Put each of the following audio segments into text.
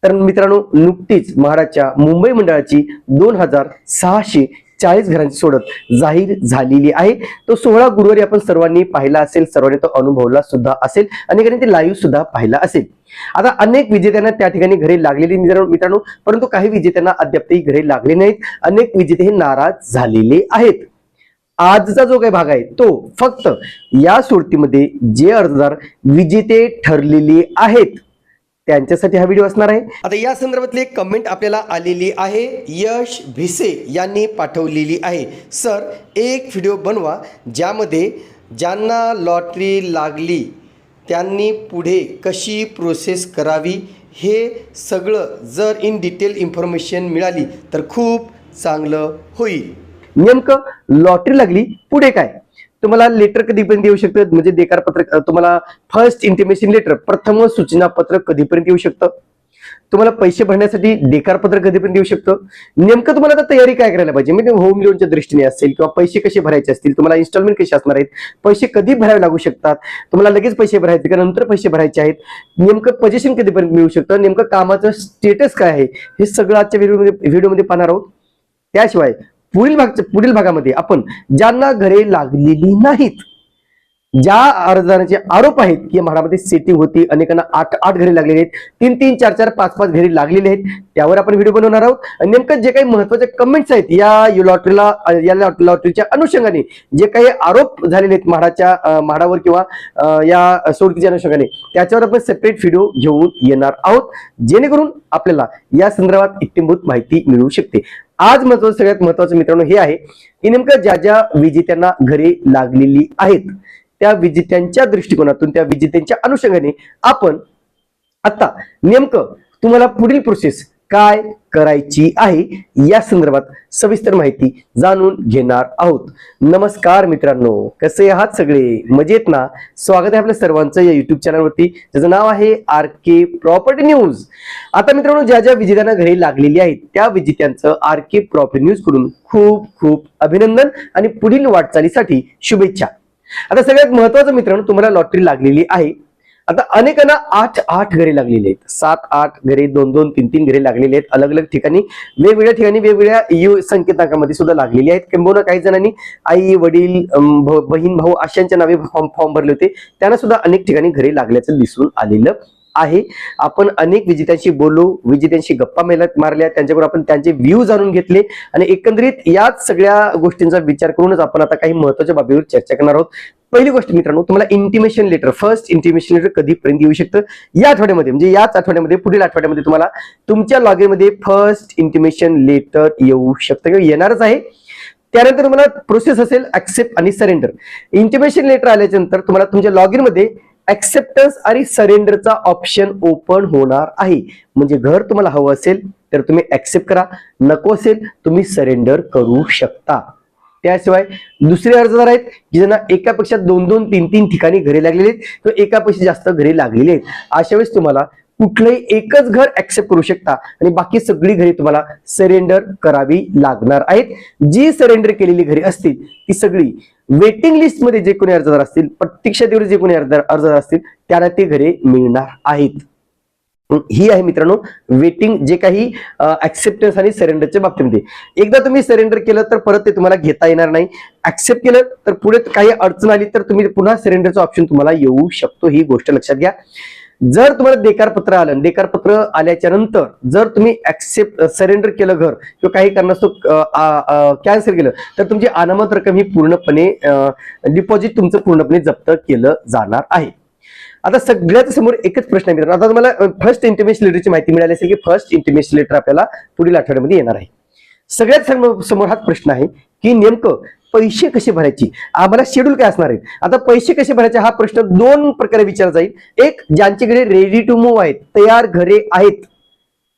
तर मित्रांनो, नुकतीच म्हाडाच्या मुंबई मंडळाची 2640 घरांची सोडत जाहीर झालेली आहे. तो 16 गुरुवारी आपण सर्वांनी पाहिला असेल, सर्वांनी तो अनुभवला सुद्धा असेल, अनेकांनी ते लाईव्ह सुद्धा पाहिला असेल. आता अनेक विजेत्यांना त्या ठिकाणी घरे लागलेली मित्रांनो, परंतु काही विजेत्यांना अद्यापही घरे लागले नाहीत. अनेक विजेते हे नाराज झालेले आहेत. आजचा जो काही भाग आहे तो फक्त या सोडतीमध्ये जे अर्जदार विजेते ठरलेले आहेत त्यांच्यासाठी हा व्हिडिओ असणार आहे. आता या संदर्भातली एक कमेंट आपल्याला आलेली आहे. यश भिसे यांनी पाठवलेली आहे. सर, एक व्हिडिओ बनवा ज्यामध्ये ज्यांना लॉटरी लागली त्यांनी पुढे कशी प्रोसेस करावी हे सगळं जर इन डिटेल इन्फॉर्मेशन मिळाली तर खूप चांगलं होईल. नेमकं लॉटरी लागली पुढे काय, तुम्हाला लेटर कधीपर्यंत येऊ शकतं, म्हणजे देकार पत्रक, तुम्हाला फर्स्ट इंटिमेशन लेटर, प्रथम सूचना पत्रक कधीपर्यंत येऊ शकतं, तुम्हाला पैसे भरण्यासाठी देकार पत्रक कधीपर्यंत येऊ शकतं, नेमकं तुम्हाला आता तयारी काय करायला पाहिजे, म्हणजे होम लोनच्या दृष्टीने असेल किंवा पैसे कसे भरायचे असतील, तुम्हाला इन्स्टॉलमेंट कशी असणार आहेत, पैसे कधी भरावे लागू शकतात, तुम्हाला लगेच पैसे भरायचे का नंतर पैसे भरायचे आहेत, नेमकं पोझिशन कधीपर्यंत मिळू शकतं, नेमकं कामाचं स्टेटस काय आहे, हे सगळं आजच्या व्हिडिओमध्ये पाहणार आहोत. त्याशिवाय पुढील भागामध्ये आपण ज्यांना घरे लागलेली नाहीत, ज्या अर्जदारांचे आरोप आहेत की म्हाडामध्ये सेटिंग होती, अनेकांना 8 घरे लागलेली आहेत, 3 4 4 5 5 घरे लागलेली आहेत, त्यावर आपण व्हिडिओ बनवणार आहोत. आणि नेमकं जे काही महत्त्वाचे कमेंट्स आहेत या लॉटरीच्या अनुषंगाने जे काही आरोप झालेले आहेत म्हाडावर किंवा या सोडतीच्या अनुषंगाने, त्याच्यावर आपण सेपरेट व्हिडिओ घेऊन येणार आहोत, जेणेकरून आपल्याला या संदर्भात इत्थंभूत माहिती मिळू शकते. आज सगळ्यात महत्त्वाचं मित्रांनो हे आहे की नेमकं ज्या विजेत्यांना घरे लागलेली आहेत त्या विजेत्यांच्या दृष्टिकोनातून, त्या विजेत्यांच्या अनुषंगाने आपण आता नेमकं तुम्हाला पुढील प्रोसेस काय करायची आहे या संदर्भात सविस्तर माहिती जाणून घेणार आहोत. नमस्कार मित्रांनो, कसे आहात सगळे, मजेत ना? स्वागत आहे आपल्या सर्वांचं या युट्यूब चॅनलवरती, ज्याचं नाव आहे आरके प्रॉपर्टी न्यूज. आता मित्रांनो, ज्या विजेत्यांना घरे लागलेली आहेत त्या विजेत्यांचं आरके प्रॉपर्टी न्यूज कडून खूप खूप अभिनंदन आणि पुढील वाटचालीसाठी शुभेच्छा. आता सगळ्यात महत्वाचं मित्रांनो, तुम्हाला लॉटरी लागलेली आहे. आता अनेकांना 8 घरे लागलेली आहेत, 7-8 घरे, 2-2 3-3 घरे लागलेली आहेत, अलग अलग ठिकाणी, वेगवेगळ्या ठिकाणी, वेगवेगळ्या संकेतांकामध्ये सुद्धा लागलेली आहेत. किंबहुना काही जणांनी आई वडील बहीण भाऊ अशांच्या नावे फॉर्म भरले होते, त्यांना सुद्धा अनेक ठिकाणी घरे लागल्याचं दिसून आलेलं आहे. आपण अनेक विजेत्यांशी बोललो, विजेत्यांशी गप्पा मारल्या, त्यांच्याकडून आपण त्यांचे व्ह्यू जाणून घेतले आणि एकंदरीत याच सगळ्या गोष्टींचा विचार करूनच आपण आता काही महत्त्वाच्या बाबीवर चर्चा करणार आहोत. पहिली गोष्ट मित्रांनो, तुम्हाला intimation letter, first intimation letter कधीपर्यंत येऊ शकतं या आठवड्यामध्ये, म्हणजे याच आठवड्यामध्ये, पुढील आठवड्यामध्ये तुम्हाला तुमच्या लॉगिन मध्ये फर्स्ट इंटिमेशन लेटर येऊ शकतं किंवा येणारच आहे. त्यानंतर तुम्हाला प्रोसेस असेल ऍक्सेप्ट आणि सरेंडर. इंटिमेशन लेटर आल्याच्या नंतर तुम्हाला तुमच्या लॉगिन मध्ये ऍक्सेप्टन्स आणि सरेंडरचा ऑप्शन ओपन होणार आहे. म्हणजे घर तुम्हाला हवं असेल तर तुम्ही ऍक्सेप्ट करा, नको असेल तुम्ही सरेंडर करू शकता. त्याशिवाय दुसरे अर्जदार आहेत की ज्यांना एकापेक्षा 2-2 3-3 ठिकाणी घरे लागलेली आहेत किंवा एकापेक्षा जास्त घरे लागलेली आहेत, अशा वेळेस तुम्हाला कुठलंही एकच घर ऍक्सेप्ट करू शकता आणि बाकी सगळी घरे तुम्हाला सरेंडर करावी लागणार आहेत. जी सरेंडर केलेली घरे असतील ती सगळी वेटिंग लिस्ट मध्ये जे कोणी अर्जदार असतील, प्रतीक्षेवर जे कोणी अर्जदार असतील त्यांना ते घरे मिळणार आहेत. ही आहे मित्रांनो वेटिंग, जे काही ऍक्सेप्टन्स आणि सरेंडरच्या बाबतीमध्ये. एकदा तुम्ही सरेंडर केलं तर परत ते तुम्हाला घेता येणार नाही. ऍक्सेप्ट केलं तर पुढे काही अडचण आली तर तुम्ही पुन्हा सरेंडरचा ऑप्शन तुम्हाला येऊ शकतो, ही गोष्ट लक्षात घ्या. जर तुम्हाला देकार पत्र आलं, देकार पत्र आल्याच्या नंतर जर तुम्ही सरेंडर केलं घर किंवा काही कारणास्तव कॅन्सल केलं तर तुमची अनामत रक्कम ही पूर्णपणे डिपॉझिट तुमचं पूर्णपणे जप्त केलं जाणार आहे. आता सगळ्यात समोर एकच प्रश्न आहे मित्रांनो, आता तुम्हाला फर्स्ट इंटिमेशन लेटरची माहिती मिळाली असेल की फर्स्ट इंटिमेशन लेटर आपल्याला पुढील आठवड्यामध्ये येणार आहे. सगळ्यात समोर हाच प्रश्न आहे की नेमकं पैसे कसे भरायचे, आम्हाला शेड्यूल काय असणार आहे. आता पैसे कसे भरायचे हा प्रश्न 2 प्रकारे विचारला जाईल. एक, ज्यांच्याकडे रेडी टू मूव्ह आहेत, तयार घरे आहेत,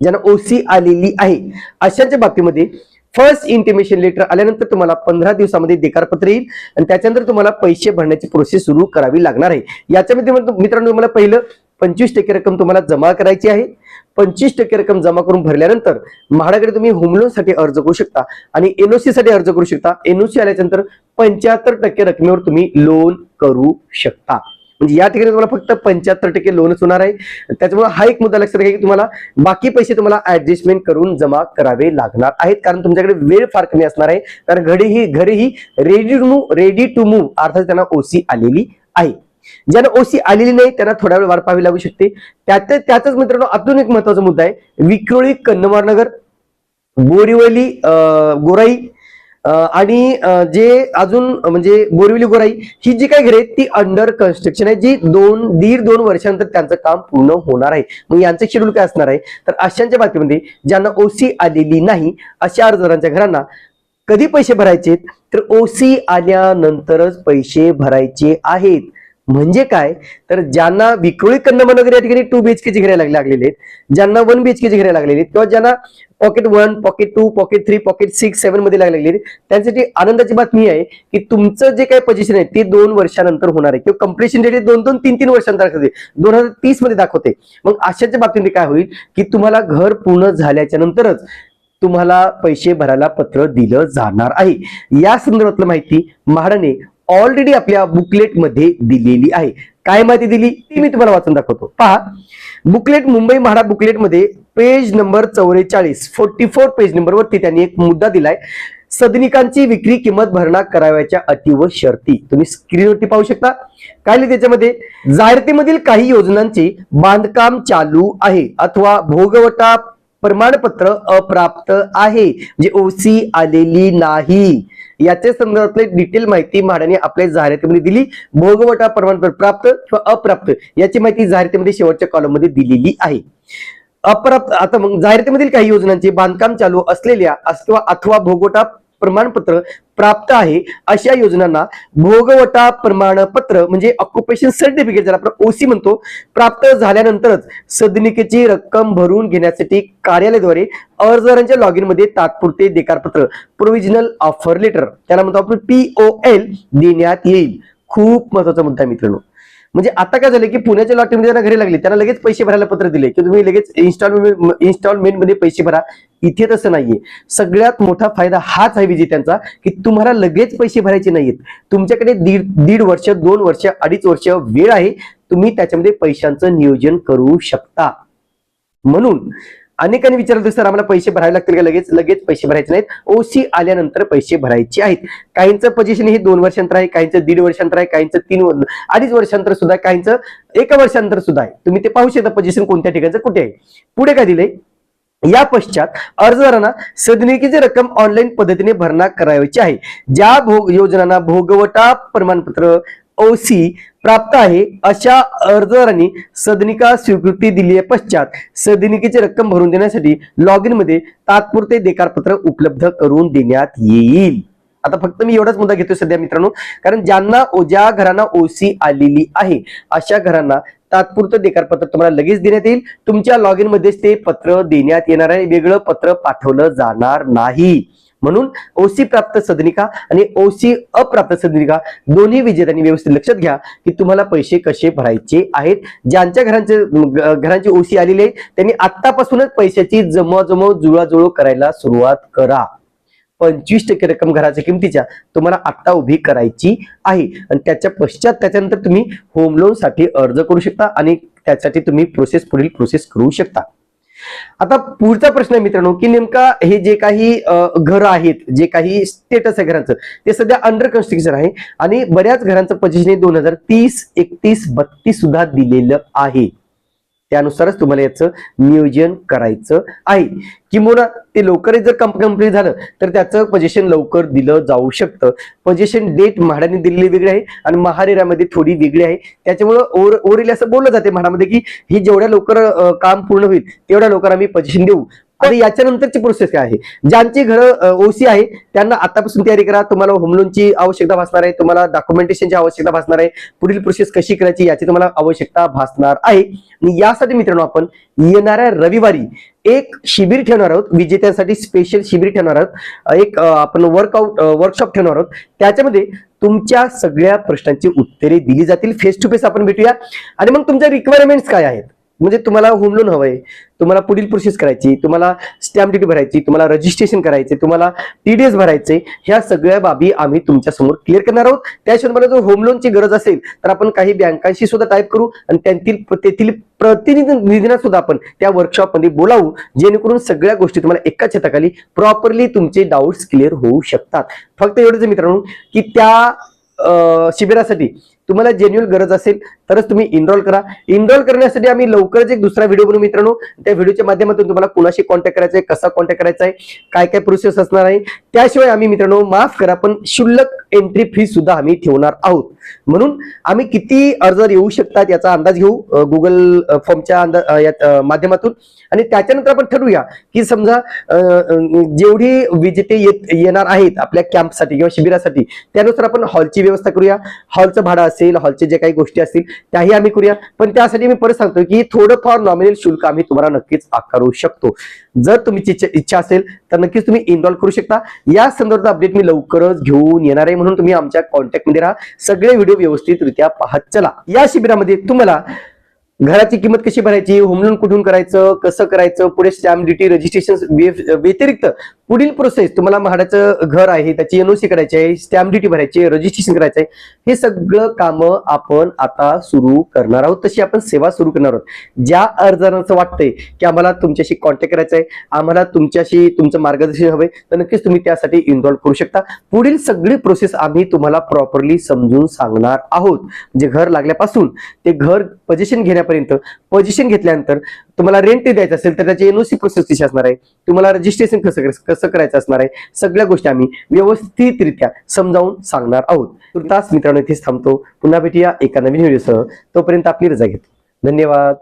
ज्यांना ओसी आलेली आहे, अशांच्या बाबतीमध्ये फर्स्ट इंटिमेशन लेटर आल्यानंतर तुम्हाला 15 दिवसामध्ये देकारपत्र येईल आणि त्याच्यानंतर तुम्हाला पैसे भरण्याची प्रोसेस सुरू करावी लागणार आहे. याच्यामध्ये मित्रांनो तुम्हाला पहिलं 25% रक्कम तुम्हाला जमा करायची आहे. 25% रक्कम जमा करून भरल्यानंतर म्हाडाकडे तुम्ही होम लोन साठी अर्ज करू शकता आणि एनओसी साठी अर्ज करू शकता. एनओसी आल्याच्या नंतर 75% रकमेवर तुम्ही लोन करू शकता. म्हणजे या ठिकाणी तुम्हाला फक्त 75% लोनच होणार आहे. त्याच्यामुळे हा एक मुद्दा लक्षात घ्या की तुम्हाला बाकी पैसे तुम्हाला ऍडजस्टमेंट करून जमा करावे लागणार आहेत, कारण तुमच्याकडे वेळ फार कमी असणार आहे. कारण घरी ही रेडी टू मूव्ह अर्थात त्यांना ओसी आलेली आहे. ज्यांना ओसी आलेली नाही त्यांना थोडा वेळ वाट पाहावी लागू शकते. त्यातच मित्रांनो अजून एक महत्वाचा मुद्दा आहे. विक्रोळी, कन्नमार नगर, बोरिवली, गोराई आणि जे अजून म्हणजे बोरिवली, गोराई ही जी काही घरे आहेत ती अंडर कन्स्ट्रक्शन आहे, जी दीड दोन वर्षानंतर त्यांचं काम पूर्ण होणार आहे. मग यांचं शेड्यूल काय असणार आहे, तर अशांच्या बाबतीमध्ये ज्यांना ओसी आलेली नाही अशा अर्जदारांच्या घरांना कधी पैसे भरायचे, तर ओसी आल्यानंतरच पैसे भरायचे आहेत. म्हणजे काय, तर ज्यांना विक्रोळी, कन्नमन वगैरे या ठिकाणी 2 BHK ची घरे लागलेली आहेत, ज्यांना 1 BHK ची घरे लागलेली आहेत, किंवा ज्यांना पॉकेट 1, पॉकेट 2, पॉकेट 3, पॉकेट 6, 7 मध्ये लागलेली आहेत, त्यांच्यासाठी आनंदाची बातमी आहे की तुमचं जे काही पोझिशन आहे ते 2 वर्षानंतर होणार आहे, किंवा कम्प्लिशन डेट 2-2, 3-3 वर्षांनंतर 2030 मध्ये दाखवते. मग अशाच्या बाबतीमध्ये काय होईल की तुम्हाला घर पूर्ण झाल्याच्या नंतरच तुम्हाला पैसे भरायला पत्र दिलं जाणार आहे. या संदर्भातली माहिती म्हाडाने ऑलरेडी आपल्या बुकलेट मध्ये दिलेली आहे. काय माहिती दिली ती मी तुम्हाला वाचून दाखवतो. पहा, बुकलेट, मुंबई म्हाडा बुकलेट मध्ये पेज नंबर 44 पेज नंबर वरती त्यांनी एक मुद्दा दिलाय. सदनिकांची विक्री किंमत भरणा करावयाच्या अटी व शर्ती. तुम्ही स्क्रीनवरती पाहू शकता. काय लिहिलं त्याच्यामध्ये, जाहिरातीमधील काही योजनांचे बांधकाम चालू आहे अथवा भोगवटा प्रमाणपत्र अप्राप्त आहे, म्हणजे ओसी आलेली नाही, याच्या संदर्भातली डिटेल माहिती म्हाडाने आपल्या जाहिरातीमध्ये दिली. भोगवटा प्रमाणपत्र प्राप्त किंवा अप्राप्त याची माहिती जाहिरातीमध्ये शेवटच्या कॉलम मध्ये दिलेली आहे. अप्राप्त, आता मग जाहिरातीमधील काही योजनांचे बांधकाम चालू असलेल्या अथवा भोगवटा प्रमाणपत्र प्राप्त आहे अशा योजनांना भोगवटा प्रमाणपत्र म्हणजे ऑक्युपेशन सर्टिफिकेट, ज्याला आपण ओसी म्हणतो, प्राप्त झाल्यानंतरच सदनिकेची रक्कम भरून घेण्यासाठी कार्यालयाद्वारे अर्जदारांच्या लॉगिन मध्ये तात्पुरते देकारपत्र, प्रोव्हिजनल ऑफर लेटर, त्याला म्हणतो आपण POL, देण्यात येईल. खूप महत्वाचा मुद्दा मित्रांनो. म्हणजे आता काय झालं की पुण्याच्या लॉटरीमध्ये ज्यांना घरी लागले त्यांना लगेच पैसे भरायला पत्र दिले की तुम्ही लगेच इन्स्टॉलमेंट मध्ये पैसे भरा. इथे तसं नाहीये. सगळ्यात मोठा फायदा हाच आहे विजेत्यांचा की तुम्हाला लगेच पैसे भरायचे नाहीयेत. तुमच्याकडे दीड वर्ष, 2 वर्ष, 2.5 वर्ष वेळ आहे. तुम्ही त्याच्यामध्ये पैशांचं नियोजन करू शकता. म्हणून अनेकांनी विचारलं सर आम्हाला पैसे भरावे लागतील का, लगेच पैसे भरायचे नाहीत, ओसी आल्यानंतर पैसे भरायचे आहेत. काहींचं पोझिशन हे 2 वर्षांतर आहे, काहींचं 1.5 वर्षांतर आहे, काहींचं 2.5 वर्षांतर सुद्धा, काहींचं 1 वर्षांतर सुद्धा आहे. तुम्ही ते पाहू शकता पोझिशन कोणत्या ठिकाणचं कुठे आहे. पुढे काय दिलंय, या पश्चात अर्जदारांना सदनिकेची रक्कम ऑनलाईन पद्धतीने भरणा करायची आहे. ज्या योजनांना भोगवटा प्रमाणपत्र ओसी प्राप्त आहे अशा अर्जदारांनी सदनिका स्वीकृती दिली पश्चात सदनिकेची रक्कम भरून देण्यासाठी लॉगिन मध्ये तात्पुरते देकारपत्र उपलब्ध करून देण्यात येईल. आता फक्त मी एवढाच मुद्दा घेतोय सध्या मित्रांनो, कारण ज्या घरांना ओसी आलेली आहे अशा घरांना तात्पुरतं देकारपत्र तुम्हाला लगेच देण्यात येईल. तुमच्या लॉगिन मध्येच ते पत्र देण्यात येणार आहे, वेगळं पत्र पाठवलं जाणार नाही. म्हणून ओसी प्राप्त सदनिका आणि ओसी अप्राप्त सदनिका दोन्ही विजेत्यांनी व्यवस्थित लक्षात घ्या की तुम्हाला पैसे कसे भरायचे आहेत. ज्यांच्या घरांची ओसी आलेली आहे त्यांनी आतापासूनच पैशाची जमवाजमव जुळवाजुळव करायला सुरुवात करा. 25% रक्कम घराच्या किमतीच्या तुम्हाला आता उभी करायची आहे आणि त्याच्या पश्चात त्याच्यानंतर तुम्ही होम लोन साठी अर्ज करू शकता आणि त्यासाठी तुम्ही पुढील प्रोसेस करू शकता. आता पुढचा प्रश्न आहे मित्रांनो की नेमका हे जे काही घर आहेत, जे काही स्टेटस आहे घरांचं, ते सध्या अंडर कन्स्ट्रक्शन आहे आणि बऱ्याच घरांचं पोझिशन 2030, 31, 32 सुद्धा दिलेलं आहे. त्यानुसारच तुम्हाला याचं नियोजन करायचं आहे. किंवा ते लवकर जर कंप्लीट झालं तर त्याचं पोझिशन लवकर दिलं जाऊ शकतं. पोझिशन डेट म्हाडाने दिलेली वेगळी आहे आणि महारेरामध्ये थोडी वेगळी आहे. त्याच्यामुळं ओरली असं बोललं जाते म्हाडामध्ये की ही जेवढ्या लवकर काम पूर्ण होईल तेवढ्या लवकर आम्ही पोझिशन देऊ. आणि याच्यानंतरची प्रोसेस काय आहे, ज्यांची घरं ओसी आहे त्यांना आतापासून तयारी करा. तुम्हाला होम लोनची आवश्यकता भासणार आहे, तुम्हाला डॉक्युमेंटेशनची आवश्यकता भासणार आहे, पुढील प्रोसेस कशी करायची याची तुम्हाला आवश्यकता भासणार आहे. आणि यासाठी मित्रांनो आपण येणाऱ्या रविवारी एक शिबिर ठेवणार आहोत, विजेत्यांसाठी स्पेशल शिबिर ठेवणार आहोत. एक आपण वर्कशॉप ठेवणार आहोत. त्याच्यामध्ये तुमच्या सगळ्या प्रश्नांची उत्तरे दिली जातील. फेस टू फेस आपण भेटूया आणि मग तुमच्या रिक्वायरमेंट्स काय आहेत, म्हणजे तुम्हाला होम लोन हवंय, तुम्हाला पुढील प्रोसेस करायची, तुम्हाला स्टॅम्प ड्युटी भरायची, तुम्हाला रजिस्ट्रेशन करायचे, तुम्हाला TDS भरायचे, ह्या सगळ्या बाबी आम्ही तुमच्या समोर क्लिअर करणार आहोत. त्याशिवाय तुम्हाला जर होम लोनची गरज असेल तर आपण काही बँकांशी सुद्धा टाईप करू आणि तेथील प्रतिनिधींना सुद्धा आपण त्या वर्कशॉपमध्ये बोलावू, जेणेकरून सगळ्या गोष्टी तुम्हाला एकाच छताखाली प्रॉपरली तुमचे डाऊट्स क्लिअर होऊ शकतात. फक्त एवढंच मित्रांनो की त्या शिबिरासाठी तुम्हाला जेन्युअल गरज असेल तरच तुम्ही इनरोल करा. इनरोल करण्यासाठी आम्ही लवकरच एक दुसरा व्हिडिओ बनवू मित्रांनो. त्या व्हिडिओच्या माध्यमातून तुम्हाला कुणाशी कॉन्टॅक्ट करायचा आहे, कसा कॉन्टॅक्ट करायचा आहे, काय काय प्रोसेस असणार आहे. त्याशिवाय आम्ही मित्रांनो माफ करा पण क्षुल्लक एंट्री फी सुद्धा आम्ही ठेवणार आहोत. म्हणून आम्ही किती अर्ज येऊ शकतात याचा अंदाज घेऊ गुगल फॉर्मच्या माध्यमातून आणि त्याच्यानंतर आपण ठरवूया की समजा जेवढी विजेते येणार आहेत आपल्या कॅम्पसाठी किंवा शिबिरासाठी त्यानुसार आपण हॉलची व्यवस्था करूया. हॉलचं भाडं असेल, हॉलचे जे काही गोष्टी असतील त्याही आम्ही करूया. पण त्यासाठी मी परत सांगतो की थोडंफार नॉमिनल शुल्क आम्ही तुम्हाला नक्कीच आकारू शकतो. जर तुमची इच्छा असेल तर नक्कीच तुम्ही इनरोल करू शकता. या संदर्भात अपडेट मी लवकरच घेऊन येणार आहे, म्हणून तुम्ही आमच्या कॉन्टॅक्ट मध्ये राहा. सगळे व्हिडिओ व्यवस्थितरित्या पाहत चला. या शिबिरामध्ये तुम्हाला घराची किंमत कशी भरायची, होम लोन कुठून करायचं, कसं करायचं, पुढे स्टॅम्प ड्युटी रजिस्ट्रेशन व्यतिरिक्त पुढील प्रोसेस, तुम्हाला म्हाडाचं घर आहे त्याची NOC करायची आहे, स्टॅम्प ड्युटी भरायची, रजिस्ट्रेशन करायचं आहे, हे सगळं कामं आपण आता सुरू करणार आहोत. तशी आपण सेवा सुरू करणार आहोत. ज्या अर्जदारांचं वाटतंय की आम्हाला तुमच्याशी कॉन्टॅक्ट करायचा आहे, आम्हाला तुमचं मार्गदर्शन हवंय, तर नक्कीच तुम्ही त्यासाठी इनरोल करू शकता. पुढील सगळी प्रोसेस आम्ही तुम्हाला प्रॉपरली समजून सांगणार आहोत. म्हणजे घर लागल्यापासून ते घर पोझिशन घेण्यापर्यंत, पोझिशन घेतल्यानंतर तुम्हाला रेंट द्यायचं असेल तर त्याची NOC प्रोसेस कशी असणार आहे, तुम्हाला रजिस्ट्रेशन कसं करायचं असणार आहे, सगळ्या गोष्टी आम्ही व्यवस्थितरित्या समजावून सांगणार आहोत. तुर्तास मित्रांनो इथेच थांबतो. पुन्हा भेटूया एका नवीन व्हिडिओसह. तोपर्यंत आपली रजा घेतो. धन्यवाद.